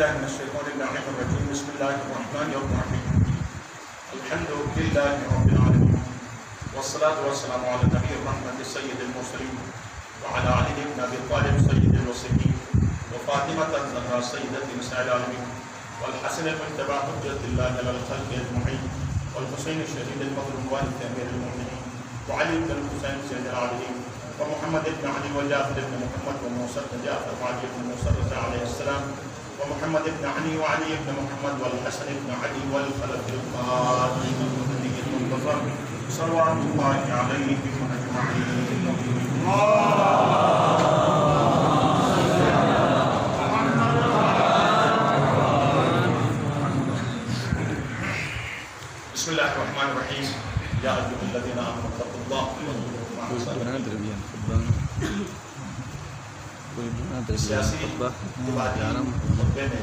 بالله من الشيطان اللعين الرجيم. بسم الله الرحمن الرحيم. الحمد لله رب العالمين والصلاة والسلام على النبي الرحمة سيد المرسلين وعلى علي بن أبي طالب سيد الوصيين وفاطمة الزهراء سيدة نساء العالمين والحسن المجتبى حجة الله على الخلق أجمعين والحسين الشهيد المظلوم والد أمير المؤمنين وعلي بن الحسين سيد العابدين ومحمد بن علي وجعفر بن محمد وموسى بن جعفر وعلي بن موسى رضي عليه السلام ومحمد بن علي وعلي بن محمد والحسن بن علي والخلف القادم النبي المنتظر صلوات الله عليهم أجمعين. بسم الله الرحمن الرحيم. يا أيها الذين آمنوا اتقوا الله سیاسی خطبے میں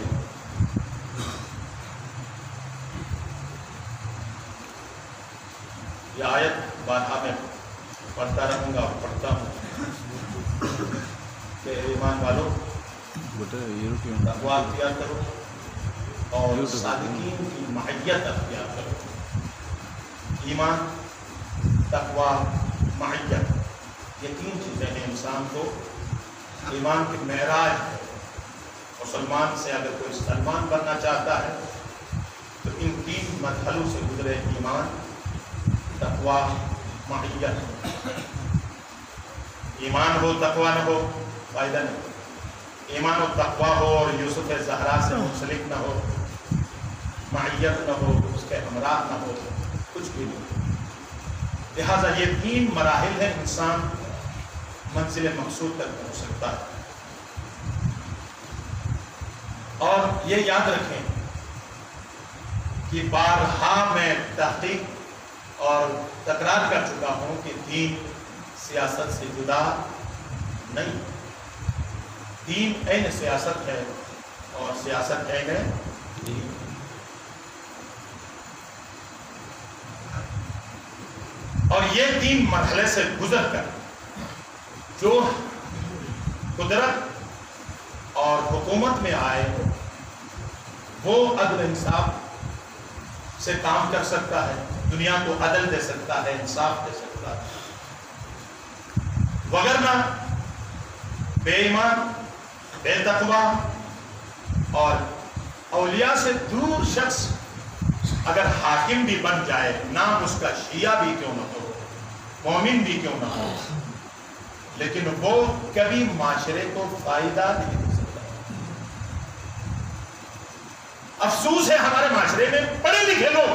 یہ آیت بارہا میں پڑھتا رہوں گا، پڑھتا ہوں کہ ایمان والو تقوی اختیار کرو اور صادقین کی معیت اختیار کرو. ایمان، تقوی، معیت، یہ تین چیزیں ہیں انسان کو ایمان کی معراج ہے. مسلمان سے اگر کوئی سلمان بننا چاہتا ہے تو ان تین مرحلوں سے گزرے: ایمان، تقوی، معیت. ایمان ہو تقوی نہ ہو فائدہ نہیں. ایمان و تقوی ہو اور یوسف زہرا سے منسلک نہ ہو، معیت نہ ہو، اس کے ہمراہ نہ ہو، کچھ بھی نہیں. لہٰذا یہ تین مراحل ہیں، انسان منزل مقصود تک پہنچ سکتا ہے. اور یہ یاد رکھیں کہ بارہا میں تحقیق اور تکرار کر چکا ہوں کہ دین سیاست سے جدا نہیں. دین عین سیاست ہے اور سیاست عین دین. اور یہ تین مرحلے سے گزر کر جو قدرت اور حکومت میں آئے وہ عدل انصاف سے کام کر سکتا ہے، دنیا کو عدل دے سکتا ہے، انصاف دے سکتا ہے. وگرنہ بے ایمان، بے تقوی اور اولیاء سے دور شخص اگر حاکم بھی بن جائے، نام اس کا شیعہ بھی کیوں نہ ہو، مومن بھی کیوں نہ ہو، لیکن وہ کبھی معاشرے کو فائدہ نہیں دے سکتا. افسوس ہے ہمارے معاشرے میں پڑھے لکھے لوگ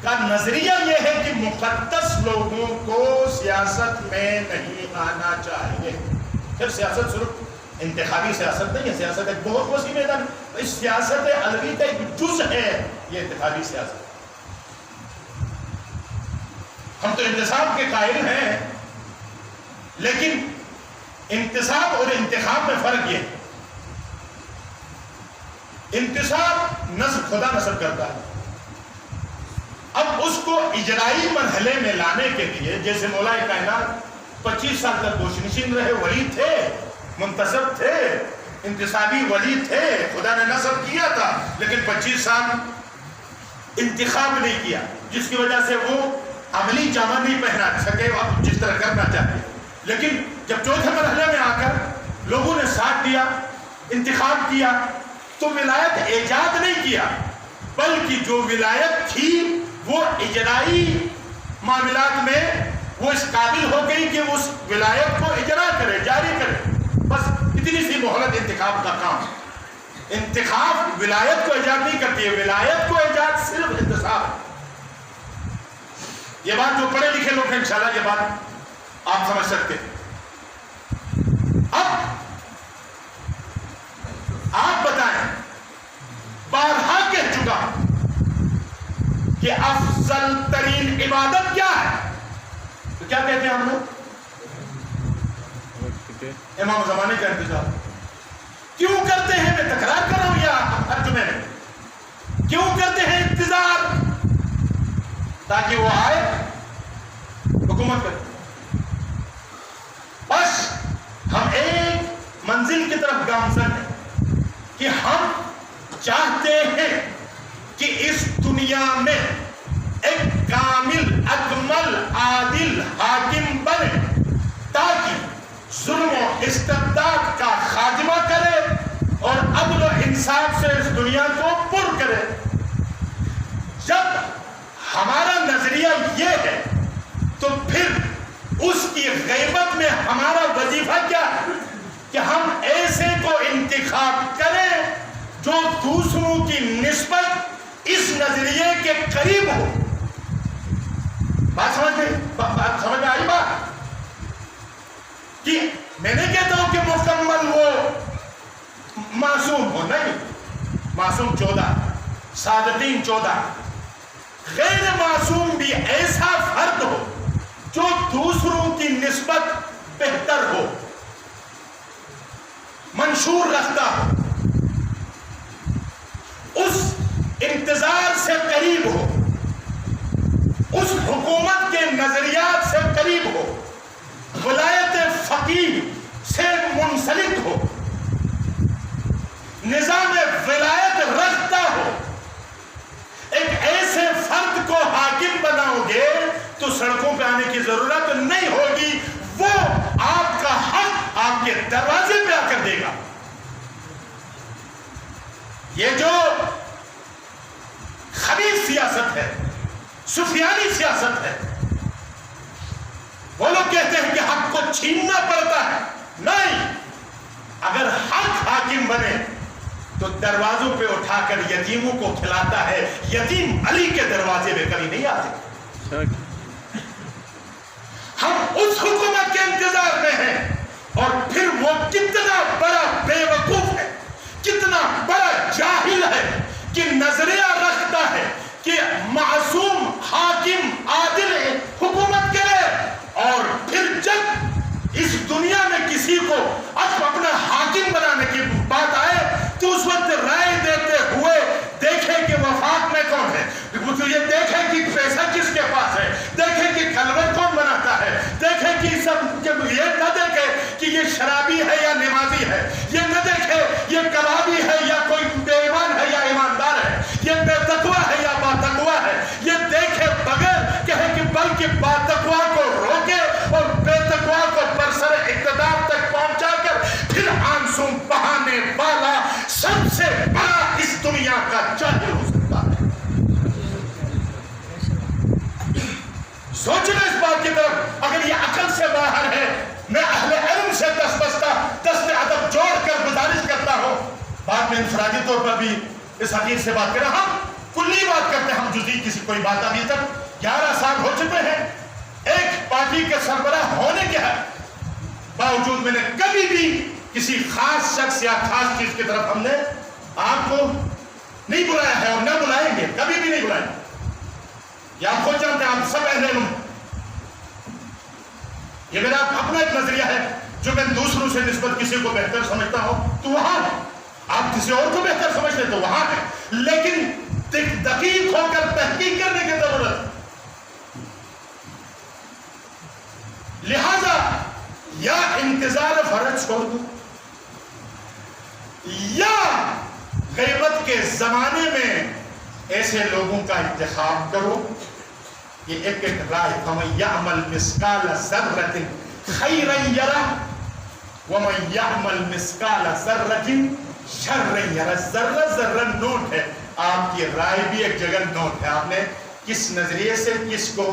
کا نظریہ یہ ہے کہ مقدس لوگوں کو سیاست میں نہیں آنا چاہیے. پھر سیاست صرف انتخابی سیاست نہیں ہے، سیاست ایک بہت وسیع میدان. اس سیاست علوی کا ایک جز ہے یہ انتخابی سیاست. ہم تو انتصاب کے قائل ہیں، لیکن انتصاب اور انتخاب میں فرق یہ ہے. انتصاب نصب خدا نصب کرتا ہے. اب اس کو اجرائی مرحلے میں لانے کے لیے، جیسے مولا کائنات 25 سال تک گوش نشین رہے، ولی تھے، منتصب تھے، انتصابی ولی تھے، خدا نے نصب کیا تھا، لیکن 25 سال انتخاب نہیں کیا، جس کی وجہ سے وہ عملی جامہ نہیں پہنا سکے آپ جس طرح کرنا چاہتے. لیکن جب چوتھے مرحلے میں آ کر لوگوں نے ساتھ دیا، انتخاب کیا، تو ولایت ایجاد نہیں کیا، بلکہ جو ولایت تھی وہ اجرائی معاملات میں وہ اس قابل ہو گئی کہ اس ولایت کو اجرا کرے، جاری کرے. بس اتنی سی مہلت انتخاب کا کام. انتخاب ولایت کو ایجاد نہیں کرتی ہے، ولایت کو ایجاد صرف انتصاب. یہ بات جو پڑھے لکھے لوگ ہیں انشاءاللہ یہ بات آپ سمجھ سکتے ہیں. اب آپ بتائیں، بارہا کہہ چکا کہ افضل ترین عبادت کیا ہے، تو کیا کہتے ہیں ہم لوگ؟ امام زمانے کا انتظار. کیوں کرتے ہیں؟ میں تکرار کر رہا ہوں یا ترجمے میں کیوں کرتے ہیں انتظار؟ تاکہ وہ آئے حکومت کرے. بس ہم ایک منزل کی طرف گامزن ہیں. چاہتے ہیں کہ اس دنیا میں ایک کامل اکمل عادل حاکم بنے تاکہ ظلم و استبداد کا خاتمہ کرے اور عدل و انصاف سے اس دنیا کو پر کرے۔ جب ہمارا نظریہ یہ ہے تو پھر اس کی غیبت میں ہمارا وظیفہ کیا ہے کہ ہم ایسے کو انتخاب کریں جو دوسروں کی نسبت اس نظریے کے قریب ہو۔ بات سمجھ میں آئی بات؟ کہ میں نہیں کہتا ہوں کہ مکمل وہ معصوم ہو، نہیں، معصوم 14، صادقین 14، غیر معصوم بھی ایسا فرد ہو جو دوسروں کی نسبت بہتر ہو، منشور رکھتا ہو، اس انتظار سے قریب ہو، اس حکومت کے نظریات سے قریب ہو، ولایت فقیہ سے منسلک ہو، نظام ولایت رکھتا ہو۔ ایک ایسے فرد کو حاکم بناؤ گے تو سڑکوں پہ آنے کی ضرورت نہیں ہوگی، وہ آپ کا حق آپ کے دروازے پہ آ کر دے گا۔ یہ جو خبیث سیاست ہے، سفیانی سیاست ہے، وہ لوگ کہتے ہیں کہ حق کو چھیننا پڑتا ہے، نہیں، اگر حق حاکم بنے تو دروازوں پہ اٹھا کر یتیموں کو کھلاتا ہے، یتیم علی کے دروازے پہ کبھی نہیں آتے۔ ہم اس حکومت کے انتظار میں ہیں، اور پھر وہ کتنا بڑا بے وقوف ہے، کتنا بڑا جاہل ہے کہ نظریہ رکھتا ہے کہ معصوم حاکم عادل حکومت کرے، اور پھر جب اس دنیا میں کسی کو اپنا حاکم بنانے کی بات آئے تو اس وقت رائے دیتے ہوئے دیکھیں کہ وفاق میں کون ہے، یہ دیکھیں کہ پیسہ کس کے پاس ہے، دیکھیں کہ خلوت کون بناتا ہے، دیکھیں کہ سب، یہ نہ دیکھے کہ یہ شرابی ہے یا نمازی ہے، یہ نہ دیکھے یہ کبابی ہے یا کوئی بے ایمان ہے یا ایماندار ہے، یہ بے تقوی ہے یا با تقوی ہے، یہ دیکھے بغیر کہے کہ بلکہ با تقوی کو روکے اور بے تقوی کو برسر اقتدار تک پہنچا کر پھر آنسو بہانے والا سب سے بڑا اس دنیا کا جاہل ہو سکتا ہے۔ سوچنا اس بات کی طرف، اگر یہ عقل سے باہر ہے، میں اہل علم سے دست ادب جوڑ کر گزارش کرتا ہوں، بعد میں انفرادی طور پر بھی اس حقیقت سے بات کریں، ہم کلی بات کرتے ہیں، ہم جزئی کسی کوئی بات ابھی تک 11 سال ہو چکے ہیں ایک پارٹی کے سربراہ ہونے کے باوجود میں نے کبھی بھی کسی خاص شخص یا خاص چیز کی طرف ہم نے آپ کو نہیں بلایا ہے اور نہ بلائیں گے، کبھی بھی نہیں بلائیں گے۔ یا آپ خود جانتے ہیں، آپ سب اہل علم، یہ میرا اپنا ایک نظریہ ہے، جو میں دوسروں سے نسبت کسی کو بہتر سمجھتا ہوں تو وہاں ہے، آپ کسی اور کو بہتر سمجھتے تو وہاں ہے، لیکن دقیق ہو کر تحقیق کرنے کی ضرورت۔ لہذا یا انتظار فرض چھوڑ دو، یا غیبت کے زمانے میں ایسے لوگوں کا انتخاب کرو، یہ ایک ایک رائے، فَمَن يَعْمَلْ مِثْقَالَ ذَرَّةٍ خَيْرًا يَرَهُ وَمَن يَعْمَلْ مِثْقَالَ ذَرَّةٍ شَرًّا يَرَهُ۔ ذرہ نوٹ ہے، آپ کی رائے بھی ایک جگہ نوٹ ہے، آپ نے کس نظریے سے کس کو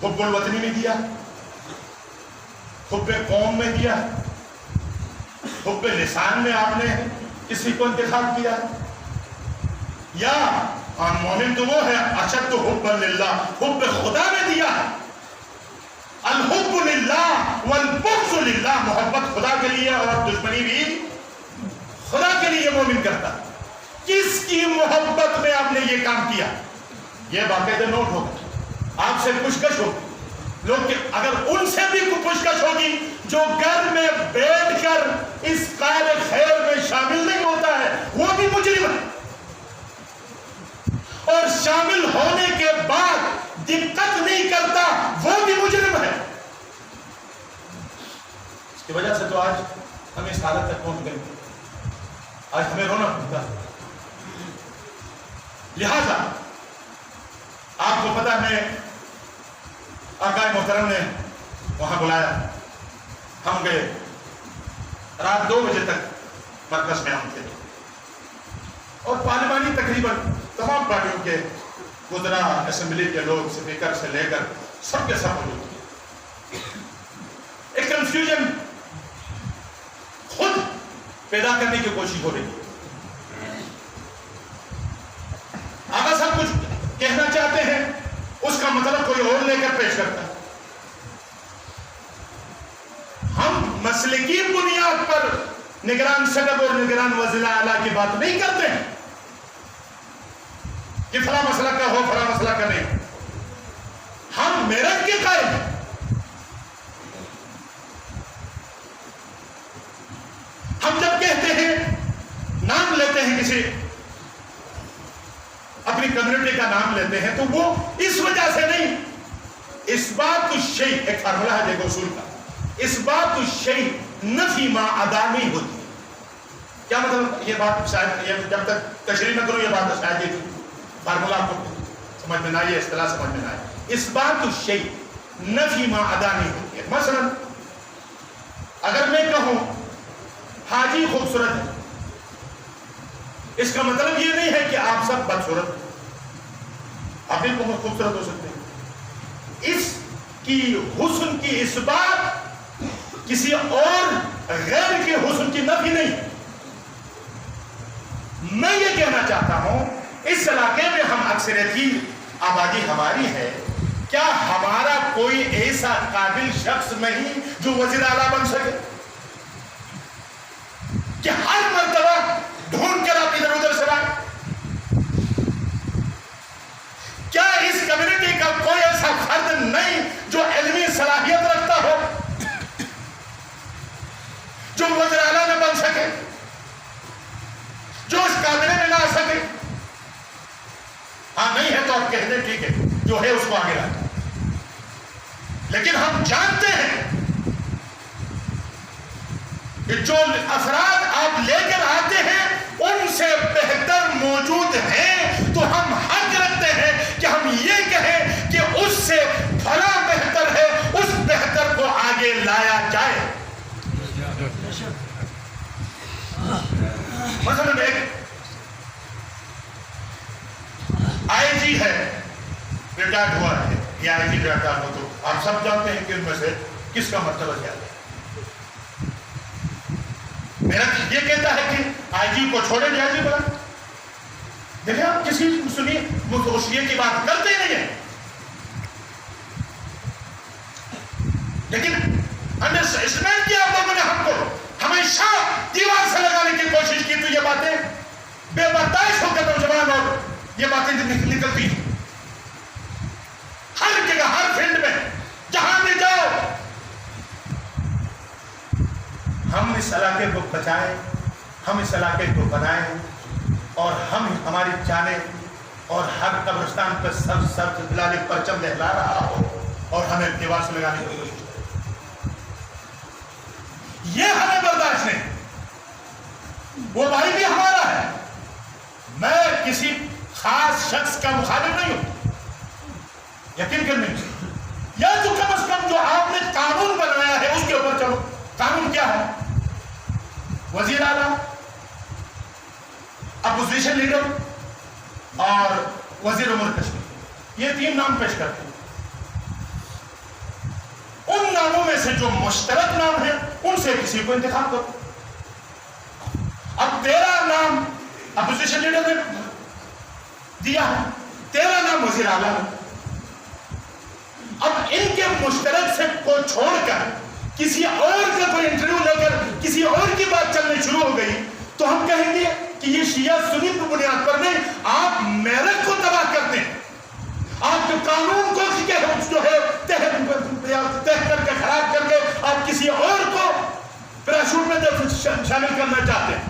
حب الوطنی میں دیا، حب قوم میں دیا، حب لسان میں آپ نے کسی کو انتخاب کیا، یا مومن تو وہ ہے اشد حب للہ، حب خدا میں دیا، الحب للہ والبغض للہ، محبت خدا کے لیے اور دشمنی بھی خدا کے لیے مومن کرتا۔ کس کی محبت میں آپ نے یہ کام کیا، یہ باقاعدہ نوٹ ہوگا، آپ سے پوچھگچھ ہوگی، لوگ اگر ان سے بھی پوچھگچھ ہوگی جو گھر میں بیٹھ کر اس قائل خیر میں شامل نہیں ہوتا ہے وہ بھی مجرم ہے، اور شامل ہونے کے بعد دقت نہیں کرتا وہ بھی مجرم ہے۔ اس کی وجہ سے تو آج ہم اس حالت تک پہنچ گئے، آج ہمیں رونا پڑتا ہے، لہذا آپ کو پتا ہے آقا محترم نے وہاں بلایا، ہم گئے، رات 2 بجے تک مرکز میں ہم تھے، اور پارلیمانی تقریباً تمام پارٹیوں کے وزراء، اسمبلی کے لوگ، سپیکر سے لے کر سب کے سب موجود تھے۔ ایک کنفیوژن خود پیدا کرنے کی کوشش ہو رہی ہے۔ آقا صاحب کچھ کہنا چاہتے ہیں، اس کا مطلب کوئی اور لے کر پیش کرتا ہے۔ ہم مسلکی بنیاد پر نگران صدر اور نگران وزیر اعلیٰ کی بات نہیں کرتے ہیں کہ فلاں مسئلہ کا ہو، فلاں مسئلہ کا نہیں۔ ہم میرٹ کے قائل ہیں۔ ہم جب کہتے ہیں، نام لیتے ہیں کسی اپنی کمیونٹی کا نام لیتے ہیں، تو وہ اس وجہ سے نہیں، اس بات الشیء، ایک فارمولہ ہے دیکھو اصول کا، اس بات الشیء نفی ما عدا نہیں ہوتی۔ کیا مطلب؟ یہ بات شاید یہ جب تک تشریح نہ کروں یہ بات شاید یہ فارمولہ آپ کو سمجھ میں نہ آئے، اصطلاح سمجھ میں نہ آئے۔ اس بات الشیء نفی ما عدا نہیں ہوتی ہے۔ مثلا اگر میں کہوں حاجی خوبصورت ہے، اس کا مطلب یہ نہیں ہے کہ آپ سب بدصورت ہیں، آپ بھی بہت خوبصورت ہو سکتے ہیں۔ اس کی حسن کی اس بات کسی اور غیر کے حسن کی نفی نہیں۔ میں یہ کہنا چاہتا ہوں، اس علاقے میں ہم اکثریتی آبادی ہماری ہے، کیا ہمارا کوئی ایسا قابل شخص نہیں جو وزیر اعلیٰ بن سکے؟ کہ ہر مرتبہ ڈھونڈ کر آپ ادھر ادھر سے لائیں؟ کیا اس کمیونٹی کا کوئی ایسا فرد نہیں جو علمی صلاحیت رکھتا ہو، جو وزیر اعلیٰ نہ بن سکے، جو اس کابینہ میں نہ آ سکے؟ ہاں نہیں ہے تو آپ کہہ دیں ٹھیک ہے، جو ہے اس کو آگے لاتا۔ لیکن ہم جانتے ہیں کہ جو افراد آپ لے کر آتے ہیں ان سے بہتر موجود ہیں، تو ہم حق رکھتے ہیں کہ ہم یہ کہیں کہ اس سے فلاں بہتر ہے، اس بہتر کو آگے لایا جائے۔ مثلا ایک آئی جی ہے، ریٹائرڈ ہوا ہے، یہ آئی جی ریٹائرڈ ہو تو آپ سب جانتے ہیں کہ ان میں سے کس کا مرتبہ زیادہ ہے۔ میرا یہ کہتا ہے کہ آئی جی کو چھوڑے جائے جی بلا۔ دیکھیں آپ کسی سنیے متوشیے کی بات کرتے ہی نہیں ہیں، لیکن انڈرسٹینڈ کیا آپ لوگوں نے ہم کو ہمیشہ دیوار سے لگانے کی کوشش کی، تو یہ باتیں بے برداشت ہو کر نوجوان اور یہ باتیں نکلتی ہیں ہر جگہ، ہر فیلڈ میں، جہاں بھی جاؤ۔ ہم اس علاقے کو بچائیں، ہم اس علاقے کو بنائیں، اور ہم ہماری جانیں، اور ہر قبرستان پر سب بلالی پرچم لہرا رہا ہو اور ہمیں دیوار سے لگانے کی کوشش کریں، یہ ہمیں برداشت نہیں۔ وہ بھائی بھی ہمارا ہے، میں کسی خاص شخص کا مخالف نہیں ہوں، یقین کرنے کی، یا تو کم از کم جو آپ نے قانون بنایا ہے اس کے اوپر چلو۔ قانون کیا ہے؟ وزیر اعلیٰ، اپوزیشن لیڈر اور وزیر امور کشمیر، یہ 3 نام پیش کرتے ہیں۔ ان ناموں میں سے جو مشترک نام ہے ان سے کسی کو انتخاب کرو۔ اب 13 نام اپوزیشن لیڈر نے دیا ہے، 13 نام وزیر اعلیٰ نے۔ اب ان کے مشترک سے کو چھوڑ کر کسی اور کا کوئی انٹرویو لے کر کسی اور کی بات چلنے شروع ہو گئی تو ہم کہیں گے کہ یہ شیعہ سنی کی بنیاد پر نہیں، آپ میرٹ کو تباہ کرتے ہیں، آپ جو قانون کو جو ہے تہ کر کے خراب کر کے آپ کسی اور کو پیراشوٹ میں شامل کرنا چاہتے ہیں۔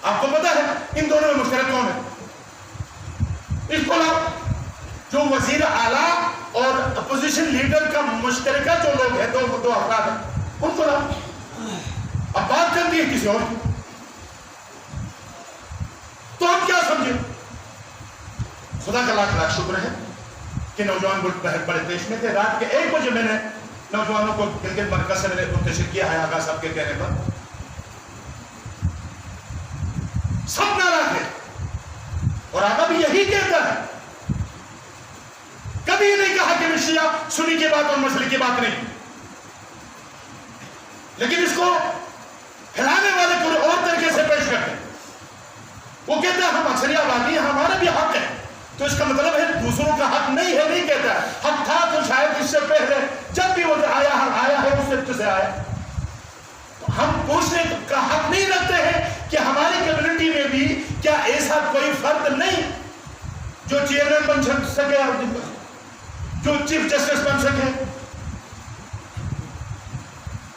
آپ کو پتا ہے ان دونوں میں مشترک کون ہے؟ اس کو جو وزیر اعلیٰ اور اپوزیشن لیڈر کا مشترکہ جو لوگ ہیں، دو افراد ہیں، ان کو اب بات کرتی ہے کسی اور کی۔ تو ہم کیا سمجھیں؟ خدا کا لاکھ لاکھ شکر ہے کہ نوجوان بڑے پیش میں تھے. رات کے 1 بجے میں نے نوجوانوں کو گلگت مرکز سے میں نے منتشر کیا ہے آغا صاحب کے کہنے پر. سب ناراض ہے اور آغا بھی یہی کہتا ہے. کبھی نہیں کہا کہ میں شیعہ سنی کی بات اور مسئلے کی بات نہیں, لیکن اس کو ہلانے والے کو اور طریقے سے پیش کرتے ہیں. وہ کہتا ہے ہم اکثری آبادی ہیں, ہمارا بھی حق ہے. تو اس کا مطلب ہے دوسروں کا حق نہیں ہے, نہیں کہتا ہے. حق تھا تو شاید اس سے پہلے جب بھی وہ آیا ہے اس وقت سے آیا. تو ہم پوچھنے کا حق نہیں رکھتے ہیں کہ ہماری کمیونٹی میں بھی کیا ایسا کوئی فرد نہیں جو چیئرمین بن سکے, جو چیف جسٹس بن سکے,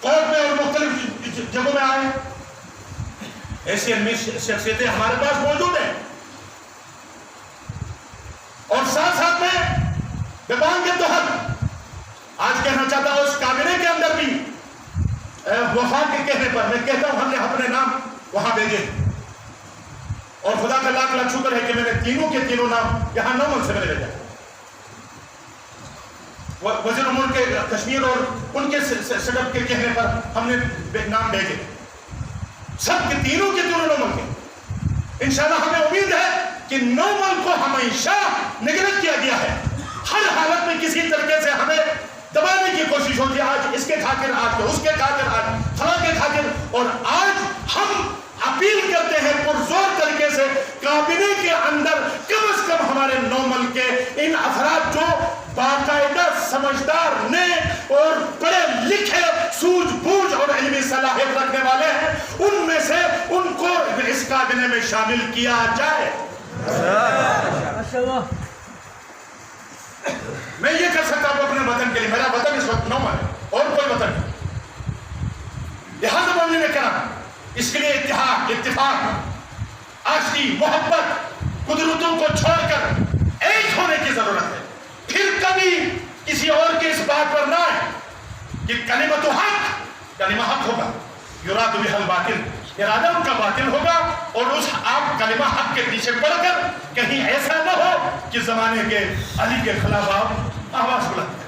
کورٹ میں اور مختلف جگہوں میں آئے. ایسی علمی شخصیتیں ہمارے پاس موجود ہیں. اور ساتھ ساتھ میں بیبان کے تحت آج کہنا چاہتا ہوں اس کابینہ کے اندر بھی وفا کے کہنے پر میں کہتا ہوں ہم نے اپنے نام وہاں بھیجے, اور خدا کا لاکھ لاکھ شکر ہے کہ میں نے تینوں کے تینوں نام یہاں 9 ملک سے میں نے بھیجا. وزیر امور کے کشمیر اور ان کے سیٹ اپ کے کہنے پر ہم نے نام بھیجے. سب کے تینوں 9 ملک کے. انشاءاللہ ہمیں امید ہے کہ 9 ملک کو ہمیشہ نگرت کیا گیا ہے. ہر حالت میں کسی طریقے سے ہمیں دبانے کی کوشش ہوتی ہے. آج اس کے خاطر, آج اس کے خاطر, آج فلاں کے خاطر. اور آج ہم اپیل کرتے ہیں پرزور طریقے سے کابینہ کے اندر کم از کم ہمارے 9 ملک کے ان افراد جو باقاعدہ سمجھدار نیک اور پڑھے لکھے سوجھ بوجھ اور علمی صلاحیت رکھنے والے ہیں, ان میں سے ان کو اس کابینہ میں شامل کیا جائے. میں یہ کر سکتا ہوں اپنے وطن کے لیے. میرا وطن اس وقت 9 ہے اور کوئی وطن نہیں. لہٰذا مومن نے کہا اس کے لیے اتحاد, اتفاق, آشتی, محبت, قدرتوں کو چھوڑ کر ایک ہونے کی ضرورت ہے. پھر کبھی کسی اور کی اس بات پر نہ آئے کہ کلمۃ حق, کلمہ حق ہوگا, یراد بہ الباطل, ارادہ ان کا باطل ہوگا. اور اس آپ کلمہ حق کے پیچھے پڑھ کر کہیں ایسا نہ ہو کہ زمانے کے علی کے خلاف آپ آواز بلند کریں.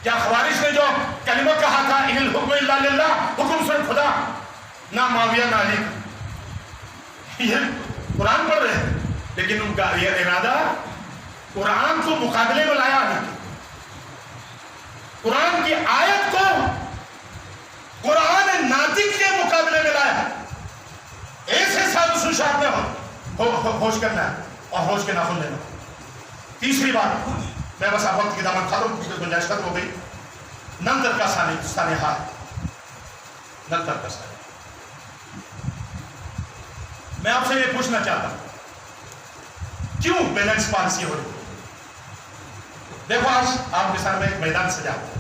کیا خوارج نے جو کلمہ کہا تھا ان الحکم الا للہ, حکم صرف خدا, نہ معاویہ نہ علی کا, یہ قرآن پڑھ رہے ہیں لیکن ان کا یہ ارادہ قرآن کو مقابلے میں لایا نہیں. قرآن کی آیت کو قرآن ناطق کے مقابلے میں لایا. ایسے سازش و شاعت میں ہوش کرنا ہے اور ہوش کے ناخن لینا. تیسری بات, میں بس آپ وقت کی دامن کھا دوں, گنجائش ختم ہو گئی. ننتر کا سانحہ, ننتر کا سانحہ. میں آپ سے یہ پوچھنا چاہتا ہوں کیوں بیلنس پالیسی ہو رہی ہے؟ دیکھو آج آپ کے سامنے ایک میدان سجا ہوا ہے.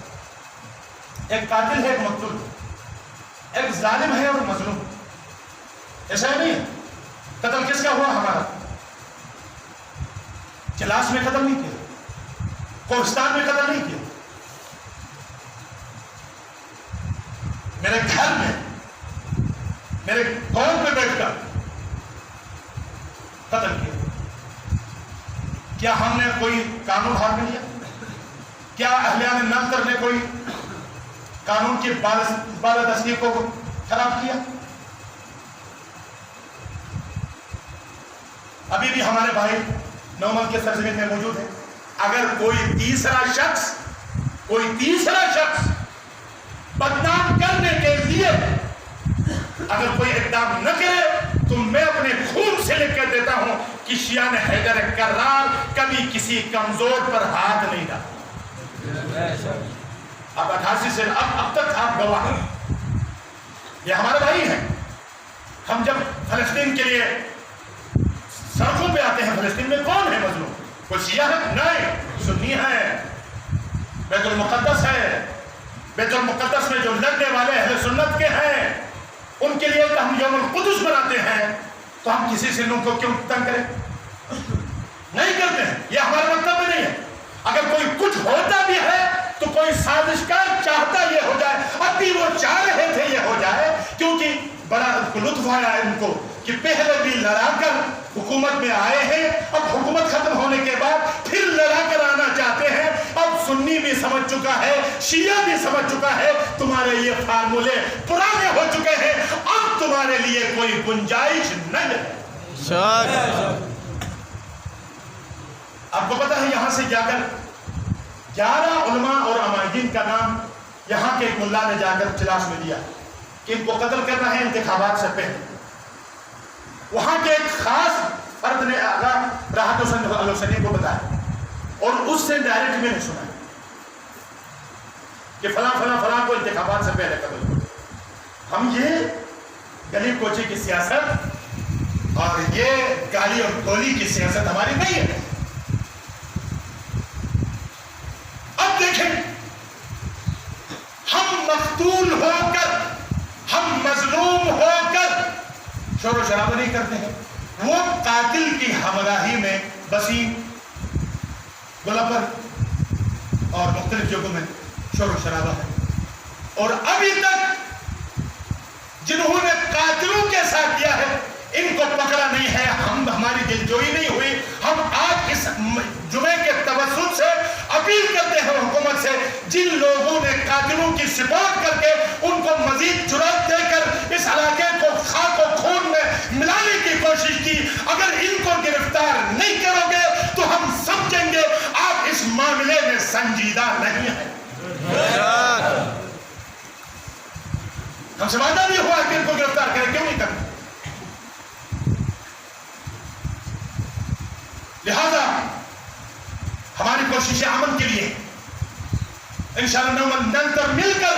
ایک قاتل ہے, ایک مقتول ہے, ایک ظالم ہے اور مظلوم. ایسا نہیں ہے. قتل کس کا ہوا؟ ہمارا. کلاس میں قتل نہیں کیا, کوہستان میں قتل نہیں کیا, میرے گھر میں میرے قوم پہ بیٹھ کر قتل کیا. کیا ہم نے کوئی قانون ہاتھ میں لیا؟ کیا اہلیان ننتر نے کوئی قانون کی بالادستی کو خراب کیا؟ ابھی بھی ہمارے بھائی 9 ملک کے سرزمین میں موجود ہیں. اگر کوئی تیسرا شخص بدنام کرنے کے لیے اگر کوئی اقدام نہ کرے تو میں اپنے خون سے لکھ کر دیتا ہوں کہ شیعہ حیدر کرار کبھی کسی کمزور پر ہاتھ نہیں ڈالا. اب 88 سے اب تک آپ گواہ ہیں. یہ ہمارے بھائی ہیں. ہم جب فلسطین کے لیے سڑکوں پہ آتے ہیں, فلسطین میں کون ہے مظلوم؟ کوئی شیعہ ہے؟ نہیں, سنی ہے. بیت المقدس ہے. بیت المقدس میں جو لڑنے والے اہل سنت کے ہیں ان کے لیے ہم یوم القدس مناتے ہیں تو ہم کسی سے ان کو کیوں تنگ کریں؟ نہیں کرتے ہیں. یہ ہمارا مطلب بھی نہیں ہے. اگر کوئی کچھ ہوتا بھی ہے تو کوئی سازشکار چاہتا یہ ہو جائے. ابھی وہ چاہ رہے تھے یہ ہو جائے کیونکہ بڑا لطف آیا ان کو کہ پہلے بھی لڑا کر حکومت میں آئے ہیں، اب حکومت ختم ہونے کے بعد پھر لڑا کر آنا چاہتے ہیں. اب سنی بھی سمجھ چکا ہے، شیعہ بھی سمجھ چکا ہے تمہارے یہ فارمولے پرانے ہو چکے ہیں، اب تمہارے لیے کوئی گنجائش نہیں ہے. آپ کو پتا ہے یہاں سے جا کر 11 علماء اور عمائدین کا نام یہاں کے ایک ملا نے جا کر چلاش میں دیا کہ ان کو قتل کرنا ہے انتخابات سے پہلے. وہاں کے ایک خاص فرد نے آگا راحت حسین الحسینی کو بتایا اور اس سے ڈائریکٹ میں نے سنا کہ فلاں فلاں فلاں کو انتخابات سے پہلے قتل کرو. ہم یہ گلی کوچے کی سیاست اور یہ گالی اور گولی کی سیاست ہماری نہیں ہے. اب دیکھیں ہم مقتول ہو کر، ہم مظلوم ہو کر شور و شرابہ نہیں کرتے ہیں. وہ قاتل کی ہمراہی میں وسیم، گلابر اور مختلف جگہوں میں شور و شرابہ ہے. اور ابھی تک جنہوں نے قاتلوں کے ساتھ کیا ہے ان کو پکڑا نہیں ہے. ہماری دلجوئی نہیں ہوئی. ہم آج اس جمعے کے توسط سے اپیل کرتے ہیں حکومت سے، جن لوگوں نے قاتلوں کی سپورٹ کر کے ان کو مزید جرأت دے کر اس علاقے کو خاک و خون میں ملانے کی کوشش کی، اگر ان کو گرفتار نہیں کرو گے تو ہم سمجھیں گے آپ اس معاملے میں سنجیدہ نہیں ہیں. ہم سے وعدہ نہیں ہوا کہ ان کو گرفتار کریں، کیوں نہیں کریں؟ لہذا ہماری کوشش امن کے لیے انشاءاللہ نلتر مل کر،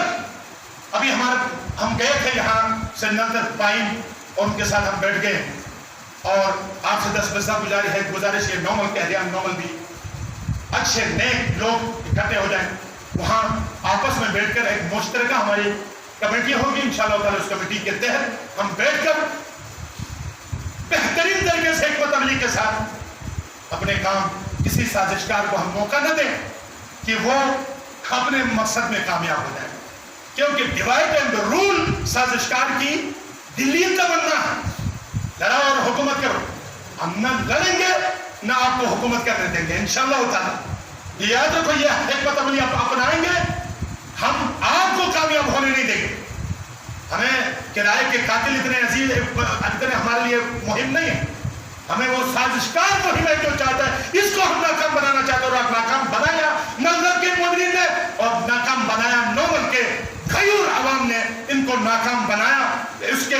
ابھی ہم گئے تھے یہاں سے نلتر پائن اور ان کے ساتھ ہم بیٹھ گئے اور آپ سے 10 بستہ گزارش ہے نومل کے احیان نومل بھی اچھے نیک لوگ اکٹھے ہو جائیں، وہاں آپس میں بیٹھ کر ایک مشترکہ ہماری کمیٹی ہوگی انشاءاللہ تعالی. اس کمیٹی کے تحت ہم بیٹھ کر بہترین طریقے سے حکمت عملی کے ساتھ اپنے کام، کسی سازشکار کو ہم موقع نہ دیں کہ وہ اپنے مقصد میں کامیاب ہو جائے، کیونکہ ڈیوائڈ اینڈ رول سازشکار کی دلی تمنا ہے. لڑاؤ اور حکومت کرو. ہم نہ لڑیں گے نہ آپ کو حکومت کرنے دیں گے انشاءاللہ تعالی. یاد رکھو یہ حکمت عملی آپ اپنائیں گے، ہم آپ کو کامیاب ہونے نہیں دیں گے. ہمیں کرائے کے قاتل اتنے عزیز اتنے ہمارے لیے مہم نہیں ہے. ہمیں وہ سازشکار مہم ہے جو چاہتا ہے اس کو ہم ناکام بنانا چاہتے ہیں، اور ناکام بنایا نلتر کے مجرم نے اور ناکام بنایا نومل کے غیور عوام نے، ان کو ناکام بنایا. اس کے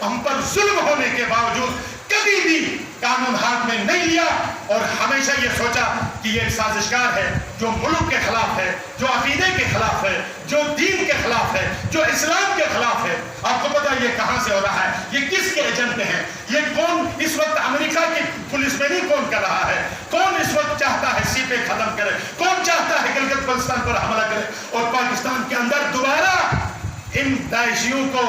ہم پر ظلم ہونے کے باوجود کبھی بھی قانون ہاتھ میں نہیں لیا اور ہمیشہ یہ سوچا کہ یہ ایک سازشکار ہے جو ملک کے خلاف ہے، جو عقیدے کے خلاف ہے، جو دین کے خلاف ہے، جو اسلام کے خلاف ہے. آپ کو پتا یہ کہاں سے ہو رہا ہے، یہ کس کے ایجنٹ ہیں، یہ کون اس وقت امریکہ کی پولیس میں نہیں کون کر رہا ہے، کون اس وقت چاہتا ہے سی پہ ختم کرے، کون چاہتا ہے گلگت بلتستان پر حملہ کرے اور پاکستان کے اندر دوبارہ ان داعشیوں کو،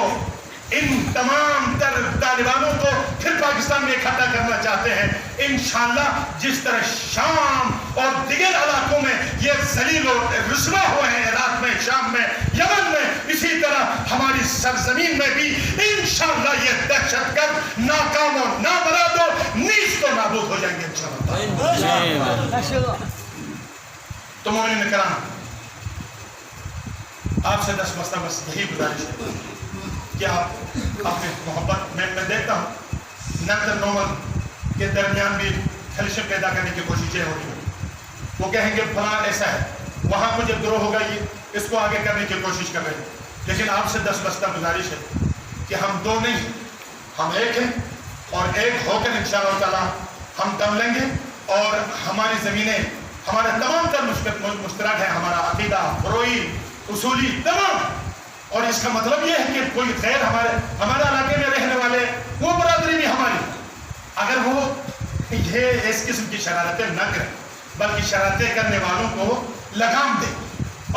ان تمام تر طالبانوں کو پھر پاکستان میں اکٹھا کرنا چاہتے ہیں. انشاءاللہ جس طرح شام اور دیگر علاقوں میں یہ ذلیل و رسوا ہوئے ہیں، عراق میں، شام میں، یمن میں، اسی طرح ہماری سرزمین میں بھی انشاءاللہ یہ دہشت گرد ناکام و نامراد و نیست و نابود ہو جائیں گے انشاءاللہ. تو مومنین کرام، آپ سے 10 بستہ بس یہی گزارش ہے کہ آپ اپنے محبت میں دیکھتا ہوں نلتر نومل کے درمیان بھی خلش پیدا کرنے کی کوششیں ہو رہی ہیں. وہ کہیں گے فلاں ایسا ہے، وہاں مجھے گروہ ہوگا، یہ اس کو آگے کرنے کی کوشش کر رہے ہیں. لیکن آپ سے 10 بستہ گزارش ہے کہ ہم دو نہیں، ہم ایک ہیں اور ایک ہو کر انشاءاللہ تعالی ہم دم لیں گے. اور ہماری زمینیں ہمارے تمام تر مشترک ہیں، ہمارا عقیدہ، فروعی، اصولی تمام. اور اس کا مطلب یہ ہے کہ کوئی غیر ہمارے علاقے میں رہنے والے وہ برادری بھی ہماری، اگر وہ یہ اس قسم کی شرارتیں نہ کریں بلکہ شرارتیں کرنے والوں کو لگام دیں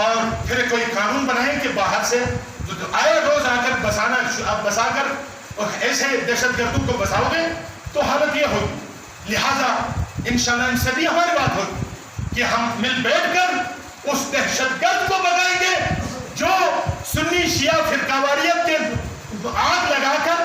اور پھر کوئی قانون بنائیں کہ باہر سے آئے روز آ کر بسا کر اور ایسے دہشت گردوں کو بساؤ گے تو حالت یہ ہوگی. لہذا انشاءاللہ ان سے بھی ہماری بات ہوگی کہ ہم مل بیٹھ کر اس دہشت گرد کو بگائیں گے جو سنی شیعہ فرقہ واریت کے آگ لگا کر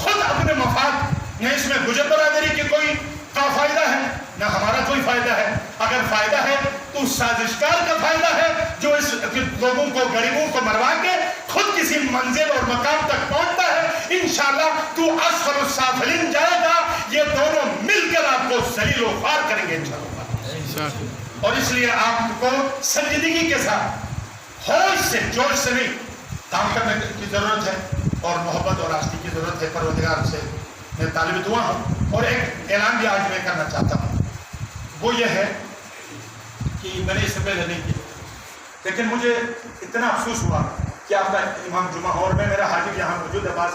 خود اپنے مفاد، نہ اس میں گجر برادری کی کوئی کا فائدہ ہے نہ ہمارا کوئی فائدہ ہے. اگر فائدہ ہے تو سازشکار کا فائدہ ہے جو اس لوگوں کو، غریبوں کو مروا کے خود کسی منزل اور مقام تک پہنچتا ہے. انشاءاللہ تو اسفل السافلین جائے گا. یہ دونوں مل کر آپ کو ذلیل و خوار کریں گے انشاءاللہ. اور اس لیے آپ کو سنجیدگی کے ساتھ، ہوش سے، جوش سے نہیں کام کرنے کی ضرورت ہے، اور محبت اور آشتی کی ضرورت ہے. پروردگار سے میں طالب دعا ہوں. اور ایک اعلان بھی آج میں کرنا چاہتا ہوں، وہ یہ ہے کہ میں نے اس سے پہلے نہیں کیا، لیکن مجھے اتنا افسوس ہوا کہ آپ کا امام جمعہ، اور میں میرا حاجب یہاں موجود ہے، بعض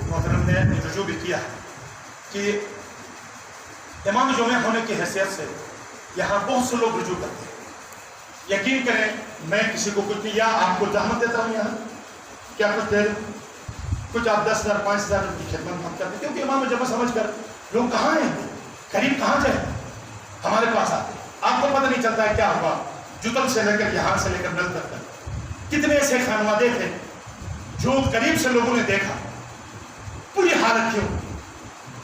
محترم نے رجوع بھی کیا کہ امام جمعہ ہونے کی حیثیت سے یہاں بہت سے لوگ رجوع کرتے ہیں. یقین کریں میں کسی کو کچھ نہیں، یا آپ کو زحمت دیتا ہوں یہاں کیا کچھ دیر، کچھ آپ 10,000 5,000 کی خدمت ہم کرتے ہیں، کیونکہ امام جمعہ سمجھ کر لوگ کہاں ہیں، قریب کہاں جائیں، ہمارے پاس آتے ہیں. آپ کو پتہ نہیں چلتا ہے کیا ہوا. جتل سے لے کر، یہاں سے لے کر نل تک کتنے ایسے خانوادے تھے جو قریب سے لوگوں نے دیکھا، پوری حالت تھی،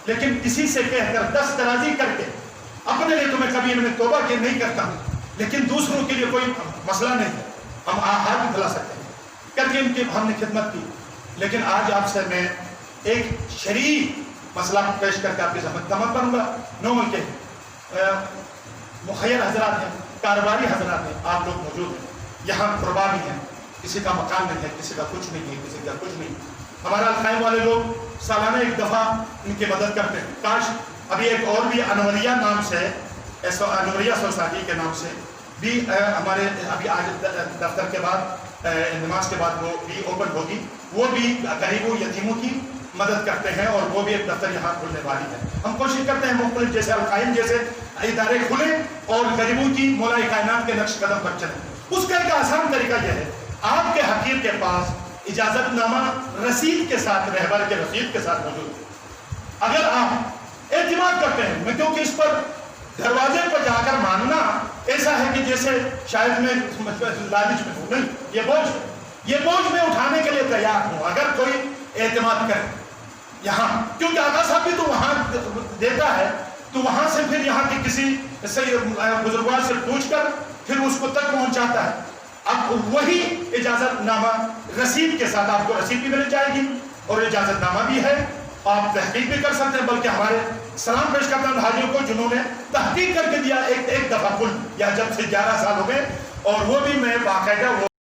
لیکن کسی سے کہہ کر دست درازی کر کے، اپنے لیے تو میں کبھی میں توبہ کے نہیں کرتا ہوں، لیکن دوسروں کے لیے کوئی مسئلہ نہیں ہے، ہم ہاتھ بھی پھیلا سکتے ہیں کر کے ان کی ہم نے خدمت کی. لیکن آج آپ سے میں ایک شرعی مسئلہ پیش کر کے آپ کی خدمت کروں گا. نومل کے مخیر حضرات ہیں، کاروباری حضرات ہیں، آپ لوگ موجود ہیں یہاں، قربا بھی ہیں، کسی کا مکان نہیں ہے، کسی کا کچھ نہیں ہے، کسی کا کچھ نہیں. ہمارا القائم والے لوگ سالانہ ایک دفعہ ان کی مدد کرتے ہیں. کاش ابھی ایک اور بھی انوریہ نام سے، انوریہ سوسائٹی کے نام سے بھی ہمارے ابھی آج دفتر کے بعد، نماز کے بعد وہ بھی اوپن ہوگی. وہ بھی غریبوں یتیموں کی مدد کرتے ہیں، اور وہ بھی ایک دفتر یہاں کھلنے والی ہے. ہم کوشش کرتے ہیں مختلف جیسے القائم جیسے ادارے کھلیں اور غریبوں کی مولا کائنات کے نقش قدم پر چلیں. اس کا ایک آسان طریقہ یہ ہے، آپ کے حقیر کے پاس اجازت نامہ رسید کے ساتھ، رہبر کے رسید کے ساتھ موجود ہے. اگر آپ اعتماد کرتے ہیں، میں کیونکہ اس پر دروازے پر جا کر مانگنا ایسا ہے کہ جیسے شاید میں لالچ میں ہوں، نہیں، یہ بوجھ میں اٹھانے کے لیے تیار ہوں اگر کوئی اعتماد کرے یہاں. کیونکہ آقا صاحب بھی تو وہاں دیتا ہے، تو وہاں سے پھر یہاں کے کسی بزرگوار سے پوچھ کر پھر اس کو تک پہنچاتا ہے. اب وہی اجازت نامہ رسید کے ساتھ آپ کو رسید بھی مل جائے گی اور اجازت نامہ بھی ہے. آپ تحقیق بھی کر سکتے ہیں، بلکہ ہمارے سلام پیش کرتا ہوں حاجیوں کو جنہوں نے تحقیق کر کے دیا ایک دفعہ کل، یا جب سے 11 سال ہو گئے، اور وہ بھی میں باقاعدہ